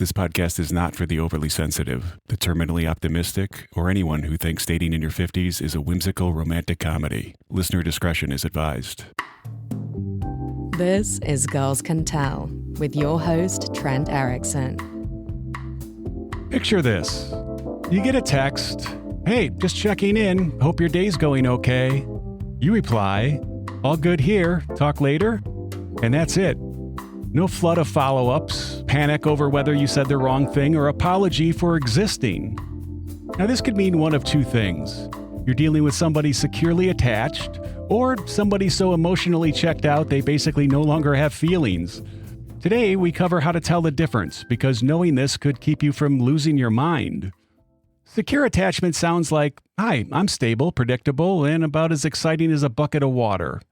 This podcast is not for the overly sensitive, the terminally optimistic, or anyone who thinks dating in your 50s is a whimsical romantic comedy. Listener discretion is advised. This is Girls Can Tell with your host, Trent Erickson. Picture this. You get a text, "Hey, just checking in. Hope your day's going okay." You reply, "All good here. Talk later." And that's it. No flood of follow-ups, panic over whether you said the wrong thing, or apology for existing. Now, this could mean one of two things. You're dealing with somebody securely attached, or somebody so emotionally checked out they basically no longer have feelings. Today, we cover how to tell the difference, because knowing this could keep you from losing your mind. Secure attachment sounds like, "Hi, I'm stable, predictable, and about as exciting as a bucket of water."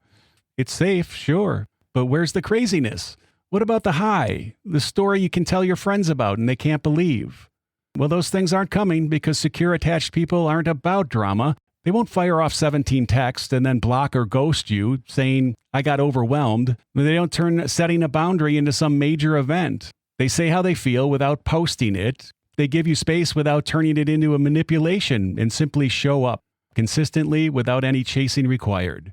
It's safe, sure, but where's the craziness? What about the high? The story you can tell your friends about and they can't believe? Well, those things aren't coming because secure attached people aren't about drama. They won't fire off 17 texts and then block or ghost you, saying, "I got overwhelmed." They don't turn setting a boundary into some major event. They say how they feel without posting it. They give you space without turning it into a manipulation and simply show up consistently without any chasing required.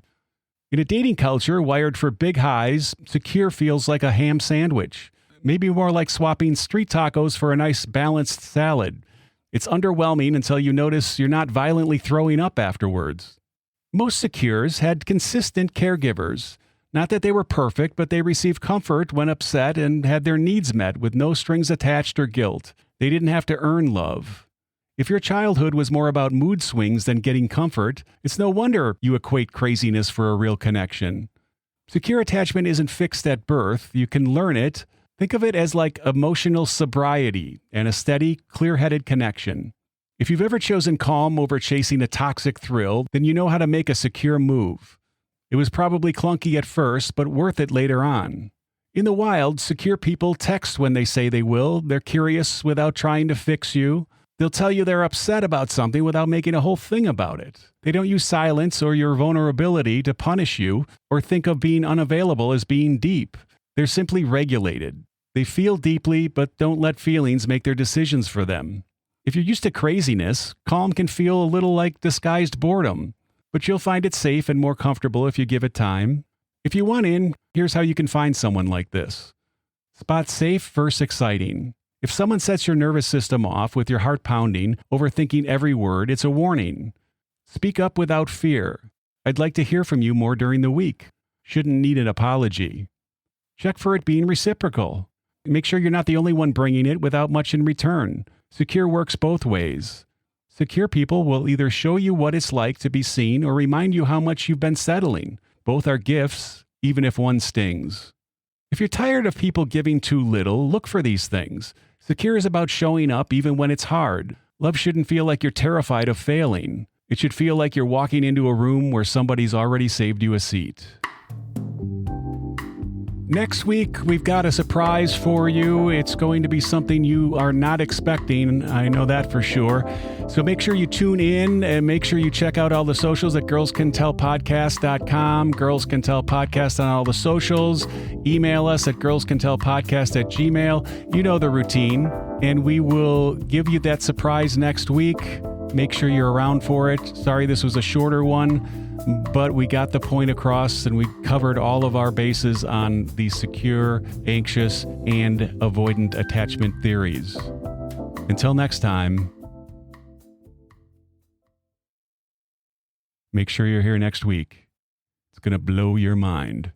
In a dating culture wired for big highs, secure feels like a ham sandwich. Maybe more like swapping street tacos for a nice balanced salad. It's underwhelming until you notice you're not violently throwing up afterwards. Most secures had consistent caregivers. Not that they were perfect, but they received comfort when upset and had their needs met with no strings attached or guilt. They didn't have to earn love. If your childhood was more about mood swings than getting comfort, it's no wonder you equate craziness for a real connection. Secure attachment isn't fixed at birth. You can learn it. Think of it as like emotional sobriety and a steady, clear-headed connection. If you've ever chosen calm over chasing a toxic thrill, then you know how to make a secure move. It was probably clunky at first, but worth it later on. In the wild, secure people text when they say they will. They're curious without trying to fix you. They'll tell you they're upset about something without making a whole thing about it. They don't use silence or your vulnerability to punish you or think of being unavailable as being deep. They're simply regulated. They feel deeply but don't let feelings make their decisions for them. If you're used to craziness, calm can feel a little like disguised boredom, but you'll find it safe and more comfortable if you give it time. If you want in, here's how you can find someone like this. Spot safe versus exciting. If someone sets your nervous system off with your heart pounding, overthinking every word, it's a warning. Speak up without fear. "I'd like to hear from you more during the week." Shouldn't need an apology. Check for it being reciprocal. Make sure you're not the only one bringing it without much in return. Secure works both ways. Secure people will either show you what it's like to be seen or remind you how much you've been settling. Both are gifts, even if one stings. If you're tired of people giving too little, look for these things. Secure is about showing up even when it's hard. Love shouldn't feel like you're terrified of failing. It should feel like you're walking into a room where somebody's already saved you a seat. Next week, we've got a surprise for you. It's going to be something you are not expecting. I know that for sure. So make sure you tune in and make sure you check out all the socials at girlscantellpodcast.com. Girls Can Tell Podcast on all the socials. Email us at girlscantellpodcast@gmail.com. You know the routine. And we will give you that surprise next week. Make sure you're around for it. Sorry, this was a shorter one, but we got the point across and we covered all of our bases on the secure, anxious, and avoidant attachment theories. Until next time, make sure you're here next week. It's going to blow your mind.